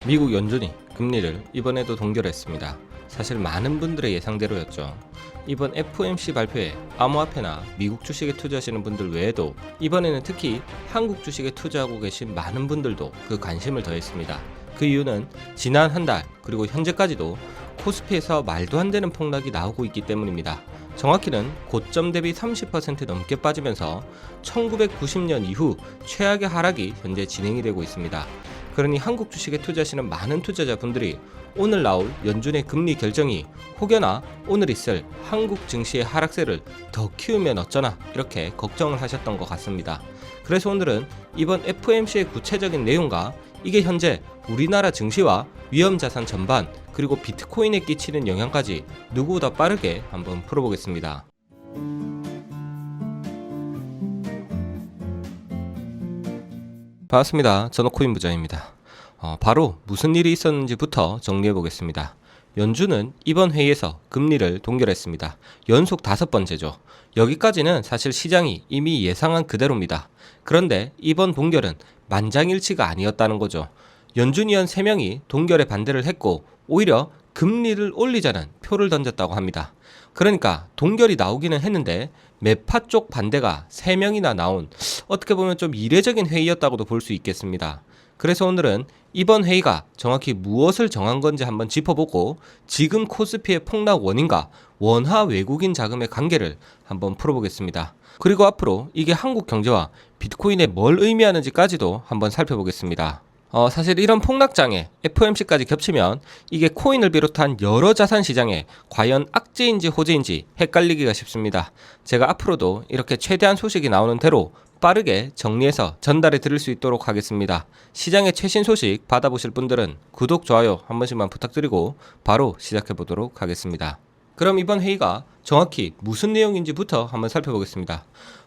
미국 연준이 금리를 이번에도 동결했습니다. 사실 많은 분들의 예상대로였죠. 이번 FOMC 발표에 암호화폐나 미국 주식에 투자하시는 분들 외에도 이번에는 특히 한국 주식에 투자하고 계신 많은 분들도 그 관심을 더했습니다. 그 이유는 지난 한 달 그리고 현재까지도 코스피에서 말도 안 되는 폭락이 나오고 있기 때문입니다. 정확히는 고점 대비 30% 넘게 빠지면서 1990년 이후 최악의 하락이 현재 진행이 되고 있습니다. 그러니 한국 주식에 투자하시는 많은 투자자분들이 오늘 나올 연준의 금리 결정이 혹여나 오늘 있을 한국 증시의 하락세를 더 키우면 어쩌나 이렇게 걱정을 하셨던 것 같습니다. 그래서 오늘은 이번 FOMC의 구체적인 내용과 이게 현재 우리나라 증시와 위험자산 전반 그리고 비트코인에 끼치는 영향까지 누구보다 빠르게 한번 풀어보겠습니다. 반갑습니다. 전호코인 부장입니다. 바로 무슨 일이 있었는지부터 정리해 보겠습니다. 연준은 이번 회의에서 금리를 동결했습니다. 연속 5번째죠. 여기까지는 사실 시장이 이미 예상한 그대로입니다. 그런데 이번 동결은 만장일치가 아니었다는 거죠. 연준 위원 3명이 동결에 반대를 했고 오히려 금리를 올리자는 표를 던졌다고 합니다. 그러니까 동결이 나오기는 했는데 매파 쪽 반대가 3명이나 나온 어떻게 보면 좀 이례적인 회의였다고도 볼 수 있겠습니다. 그래서 오늘은 이번 회의가 정확히 무엇을 정한 건지 한번 짚어보고 지금 코스피의 폭락 원인과 원화 외국인 자금의 관계를 한번 풀어보겠습니다. 그리고 앞으로 이게 한국 경제와 비트코인에 뭘 의미하는지까지도 한번 살펴보겠습니다. 사실 이런 폭락장에 FOMC까지 겹치면 이게 코인을 비롯한 여러 자산 시장에 과연 악재인지 호재인지 헷갈리기가 쉽습니다. 제가 앞으로도 이렇게 최대한 소식이 나오는 대로 빠르게 정리해서 전달해 드릴 수 있도록 하겠습니다. 시장의 최신 소식 받아보실 분들은 구독, 좋아요 한 번씩만 부탁드리고 바로 시작해 보도록 하겠습니다. 그럼 이번 회의가 정확히 무슨 내용인지부터 한번 살펴보겠습니다.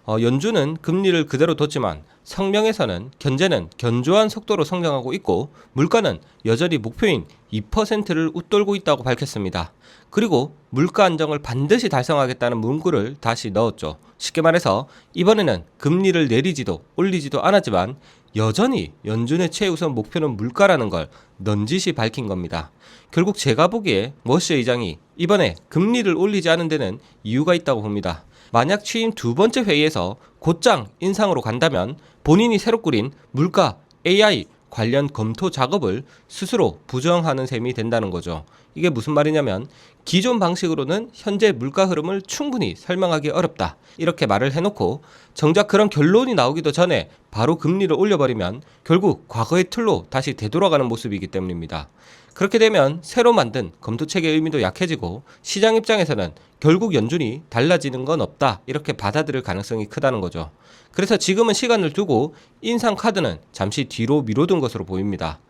연준은 금리를 그대로 뒀지만 성명에서는 견제는 견조한 속도로 성장하고 있고 물가는 여전히 목표인 2%를 웃돌고 있다고 밝혔습니다. 그리고 물가 안정을 반드시 달성하겠다는 문구를 다시 넣었죠. 쉽게 말해서 이번에는 금리를 내리지도 올리지도 않았지만 여전히 연준의 최우선 목표는 물가라는 걸 넌지시 밝힌 겁니다. 결국 제가 보기에 머시 의장이 이번에 금리를 올리지 않은 데는 이유가 있다고 봅니다. 만약 취임 2번째 회의에서 곧장 인상으로 간다면 본인이 새로 꾸린 물가, AI 관련 검토 작업을 스스로 부정하는 셈이 된다는 거죠. 이게 무슨 말이냐면 기존 방식으로는 현재 물가 흐름을 충분히 설명하기 어렵다 이렇게 말을 해놓고 정작 그런 결론이 나오기도 전에 바로 금리를 올려버리면 결국 과거의 틀로 다시 되돌아가는 모습이기 때문입니다. 그렇게 되면 새로 만든 검토책의 의미도 약해지고 시장 입장에서는 결국 연준이 달라지는 건 없다 이렇게 받아들일 가능성이 크다는 거죠. 그래서 지금은 시간을 두고 인상 카드는 잠시 뒤로 미뤄둔 것으로 보입니다.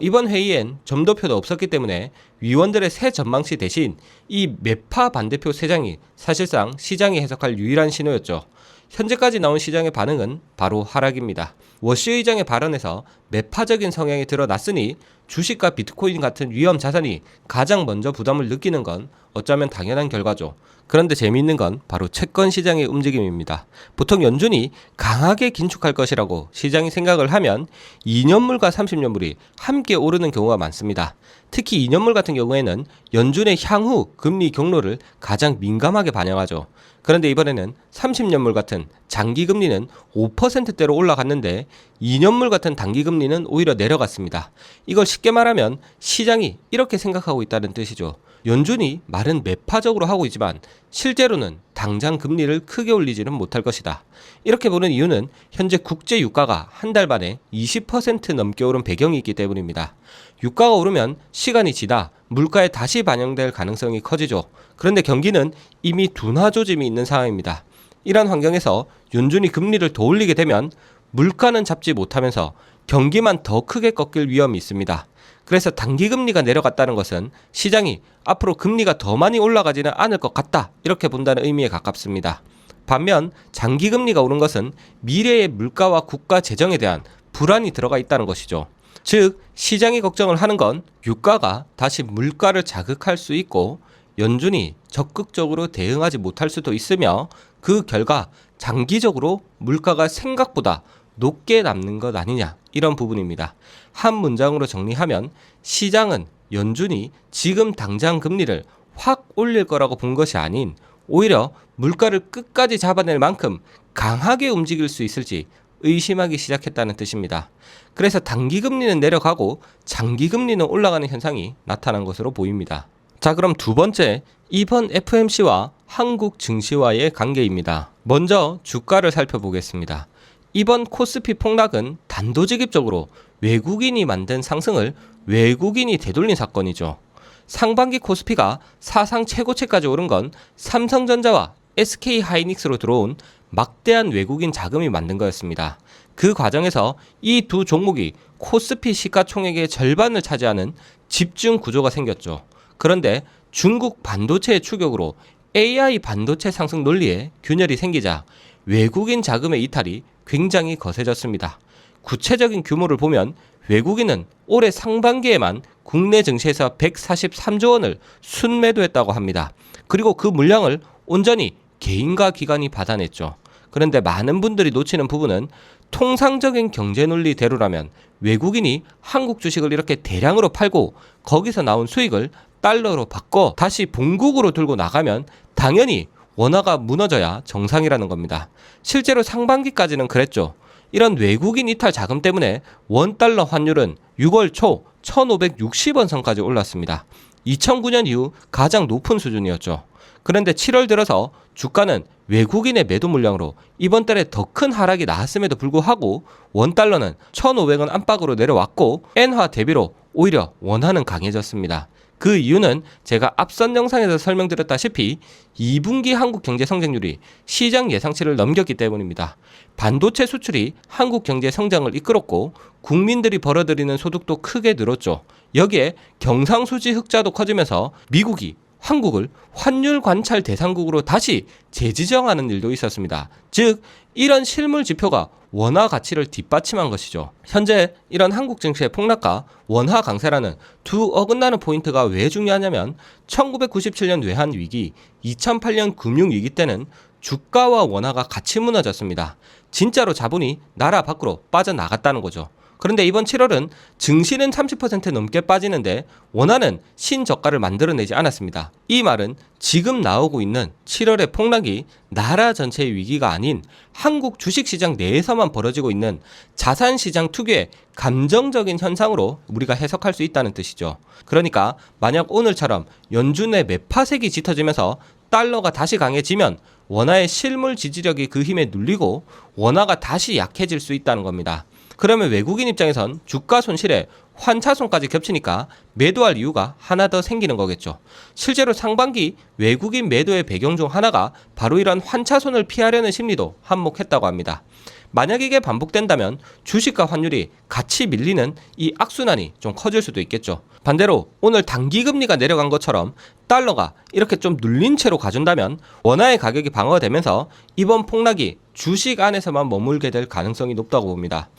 이번 회의엔 점도표도 없었기 때문에 위원들의 새 전망치 대신 이 매파 반대표 3장이 사실상 시장이 해석할 유일한 신호였죠. 현재까지 나온 시장의 반응은 바로 하락입니다. 워시 의장의 발언에서 매파적인 성향이 드러났으니 주식과 비트코인 같은 위험 자산이 가장 먼저 부담을 느끼는 건 어쩌면 당연한 결과죠. 그런데 재미있는 건 바로 채권 시장의 움직임입니다. 보통 연준이 강하게 긴축할 것이라고 시장이 생각을 하면 2년물과 30년물이 함께 오르는 경우가 많습니다. 특히 2년물 같은 경우에는 연준의 향후 금리 경로를 가장 민감하게 반영하죠. 그런데 이번에는 30년물 같은 장기금리는 5%대로 올라갔는데 2년물 같은 단기금리는 오히려 내려갔습니다. 이걸 쉽게 말하면 시장이 이렇게 생각하고 있다는 뜻이죠. 연준이 말은 매파적으로 하고 있지만 실제로는 당장 금리를 크게 올리지는 못할 것이다. 이렇게 보는 이유는 현재 국제 유가가 한 달 만에 20% 넘게 오른 배경이 있기 때문입니다. 유가가 오르면 시간이 지나 물가에 다시 반영될 가능성이 커지죠. 그런데 경기는 이미 둔화 조짐이 있는 상황입니다. 이런 환경에서 연준이 금리를 더 올리게 되면 물가는 잡지 못하면서 경기만 더 크게 꺾일 위험이 있습니다. 그래서 단기금리가 내려갔다는 것은 시장이 앞으로 금리가 더 많이 올라가지는 않을 것 같다 이렇게 본다는 의미에 가깝습니다. 반면 장기금리가 오른 것은 미래의 물가와 국가 재정에 대한 불안이 들어가 있다는 것이죠. 즉 시장이 걱정을 하는 건 유가가 다시 물가를 자극할 수 있고 연준이 적극적으로 대응하지 못할 수도 있으며 그 결과 장기적으로 물가가 생각보다 높게 남는 것 아니냐, 이런 부분입니다. 한 문장으로 정리하면 시장은 연준이 지금 당장 금리를 확 올릴 거라고 본 것이 아닌 오히려 물가를 끝까지 잡아낼 만큼 강하게 움직일 수 있을지 의심하기 시작했다는 뜻입니다. 그래서 단기금리는 내려가고 장기금리는 올라가는 현상이 나타난 것으로 보입니다. 자, 그럼 두 번째, 이번 FOMC와 한국 증시와의 관계입니다. 먼저 주가를 살펴보겠습니다. 이번 코스피 폭락은 단도직입적으로 외국인이 만든 상승을 외국인이 되돌린 사건이죠. 상반기 코스피가 사상 최고치까지 오른 건 삼성전자와 SK하이닉스로 들어온 막대한 외국인 자금이 만든 거였습니다. 그 과정에서 이 두 종목이 코스피 시가총액의 절반을 차지하는 집중 구조가 생겼죠. 그런데 중국 반도체의 추격으로 AI 반도체 상승 논리에 균열이 생기자 외국인 자금의 이탈이 굉장히 거세졌습니다. 구체적인 규모를 보면 외국인은 올해 상반기에만 국내 증시에서 143조 원을 순매도했다고 합니다. 그리고 그 물량을 온전히 개인과 기관이 받아냈죠. 그런데 많은 분들이 놓치는 부분은 통상적인 경제 논리대로라면 외국인이 한국 주식을 이렇게 대량으로 팔고 거기서 나온 수익을 달러로 바꿔 다시 본국으로 들고 나가면 당연히 원화가 무너져야 정상이라는 겁니다. 실제로 상반기까지는 그랬죠. 이런 외국인 이탈 자금 때문에 원달러 환율은 6월 초 1560원 선까지 올랐습니다. 2009년 이후 가장 높은 수준이었죠. 그런데 7월 들어서 주가는 외국인의 매도 물량으로 이번 달에 더 큰 하락이 나왔음에도 불구하고 원달러는 1,500원 안팎으로 내려왔고 엔화 대비로 오히려 원화는 강해졌습니다. 그 이유는 제가 앞선 영상에서 설명드렸다시피 2분기 한국 경제 성장률이 시장 예상치를 넘겼기 때문입니다. 반도체 수출이 한국 경제 성장을 이끌었고 국민들이 벌어들이는 소득도 크게 늘었죠. 여기에 경상수지 흑자도 커지면서 미국이 한국을 환율 관찰 대상국으로 다시 재지정하는 일도 있었습니다. 즉 이런 실물 지표가 원화 가치를 뒷받침한 것이죠. 현재 이런 한국 증시의 폭락과 원화 강세라는 두 어긋나는 포인트가 왜 중요하냐면 1997년 외환 위기, 2008년 금융 위기 때는 주가와 원화가 같이 무너졌습니다. 진짜로 자본이 나라 밖으로 빠져나갔다는 거죠. 그런데 이번 7월은 증시는 30% 넘게 빠지는데 원화는 신저가를 만들어내지 않았습니다. 이 말은 지금 나오고 있는 7월의 폭락이 나라 전체의 위기가 아닌 한국 주식시장 내에서만 벌어지고 있는 자산시장 특유의 감정적인 현상으로 우리가 해석할 수 있다는 뜻이죠. 그러니까 만약 오늘처럼 연준의 매파색이 짙어지면서 달러가 다시 강해지면 원화의 실물 지지력이 그 힘에 눌리고 원화가 다시 약해질 수 있다는 겁니다. 그러면 외국인 입장에선 주가 손실에 환차손까지 겹치니까 매도할 이유가 하나 더 생기는 거겠죠. 실제로 상반기 외국인 매도의 배경 중 하나가 바로 이런 환차손을 피하려는 심리도 한몫했다고 합니다. 만약 이게 반복된다면 주식과 환율이 같이 밀리는 이 악순환이 좀 커질 수도 있겠죠. 반대로 오늘 단기금리가 내려간 것처럼 달러가 이렇게 좀 눌린 채로 가준다면 원화의 가격이 방어되면서 이번 폭락이 주식 안에서만 머물게 될 가능성이 높다고 봅니다.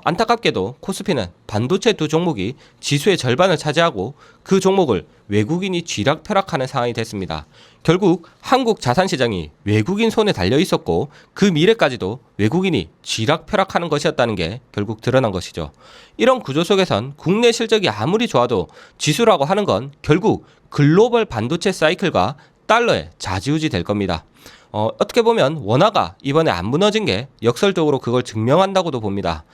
안타깝게도 코스피는 반도체 두 종목이 지수의 절반을 차지하고 그 종목을 외국인이 쥐락펴락하는 상황이 됐습니다. 결국 한국 자산시장이 외국인 손에 달려 있었고 그 미래까지도 외국인이 쥐락펴락하는 것이었다는 게 결국 드러난 것이죠. 이런 구조 속에선 국내 실적이 아무리 좋아도 지수라고 하는 건 결국 글로벌 반도체 사이클과 달러에 좌지우지 될 겁니다. 어떻게 보면 원화가 이번에 안 무너진 게 역설적으로 그걸 증명한다고도 봅니다.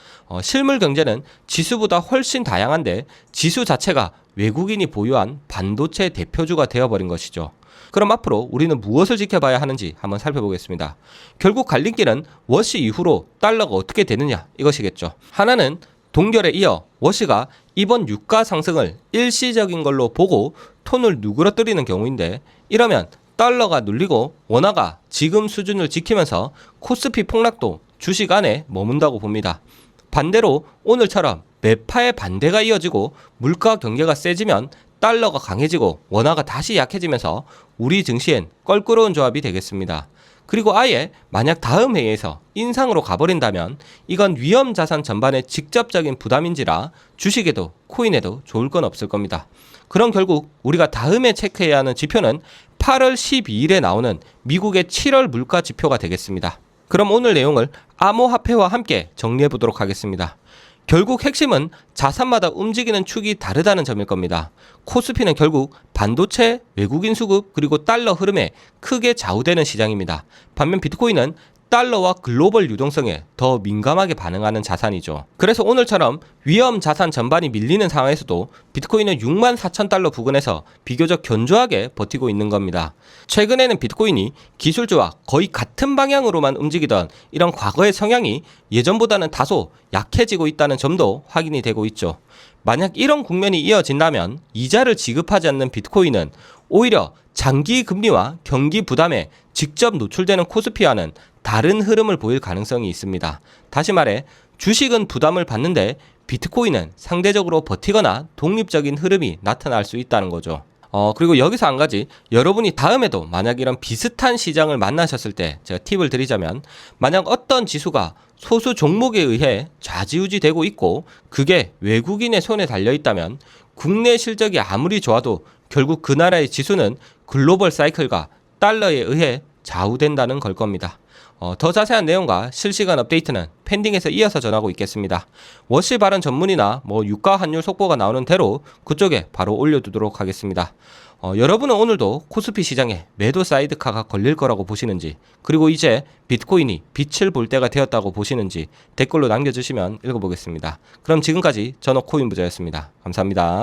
실물 경제는 지수보다 훨씬 다양한데 지수 자체가 외국인이 보유한 반도체 대표주가 되어버린 것이죠. 그럼 앞으로 우리는 무엇을 지켜봐야 하는지 한번 살펴보겠습니다. 결국 갈림길은 워시 이후로 달러가 어떻게 되느냐 이것이겠죠. 하나는 동결에 이어 워시가 이번 유가 상승을 일시적인 걸로 보고 톤을 누그러뜨리는 경우인데 이러면 달러가 눌리고 원화가 지금 수준을 지키면서 코스피 폭락도 주식 안에 머문다고 봅니다. 반대로 오늘처럼 매파의 반대가 이어지고 물가 경계가 세지면 달러가 강해지고 원화가 다시 약해지면서 우리 증시엔 껄끄러운 조합이 되겠습니다. 그리고 아예 만약 다음 회의에서 인상으로 가버린다면 이건 위험 자산 전반의 직접적인 부담인지라 주식에도 코인에도 좋을 건 없을 겁니다. 그럼 결국 우리가 다음에 체크해야 하는 지표는 8월 12일에 나오는 미국의 7월 물가 지표가 되겠습니다. 그럼 오늘 내용을 암호화폐와 함께 정리해 보도록 하겠습니다. 결국 핵심은 자산마다 움직이는 축이 다르다는 점일 겁니다. 코스피는 결국 반도체, 외국인 수급, 그리고 달러 흐름에 크게 좌우되는 시장입니다. 반면 비트코인은 달러와 글로벌 유동성에 더 민감하게 반응하는 자산이죠. 그래서 오늘처럼 위험 자산 전반이 밀리는 상황에서도 비트코인은 64,000달러 부근에서 비교적 견조하게 버티고 있는 겁니다. 최근에는 비트코인이 기술주와 거의 같은 방향으로만 움직이던 이런 과거의 성향이 예전보다는 다소 약해지고 있다는 점도 확인이 되고 있죠. 만약 이런 국면이 이어진다면 이자를 지급하지 않는 비트코인은 오히려 장기 금리와 경기 부담에 직접 노출되는 코스피와는 다른 흐름을 보일 가능성이 있습니다. 다시 말해 주식은 부담을 받는데 비트코인은 상대적으로 버티거나 독립적인 흐름이 나타날 수 있다는 거죠. 그리고 여기서 한 가지, 여러분이 다음에도 만약 이런 비슷한 시장을 만나셨을 때 제가 팁을 드리자면, 만약 어떤 지수가 소수 종목에 의해 좌지우지 되고 있고 그게 외국인의 손에 달려 있다면 국내 실적이 아무리 좋아도 결국 그 나라의 지수는 글로벌 사이클과 달러에 의해 좌우된다는 걸 겁니다. 더 자세한 내용과 실시간 업데이트는 팬딩에서 이어서 전하고 있겠습니다. 워시 발언 전문이나 유가 환율 속보가 나오는 대로 그쪽에 바로 올려두도록 하겠습니다. 여러분은 오늘도 코스피 시장에 매도 사이드카가 걸릴 거라고 보시는지, 그리고 이제 비트코인이 빛을 볼 때가 되었다고 보시는지 댓글로 남겨주시면 읽어보겠습니다. 그럼 지금까지 전업코인부자였습니다. 감사합니다.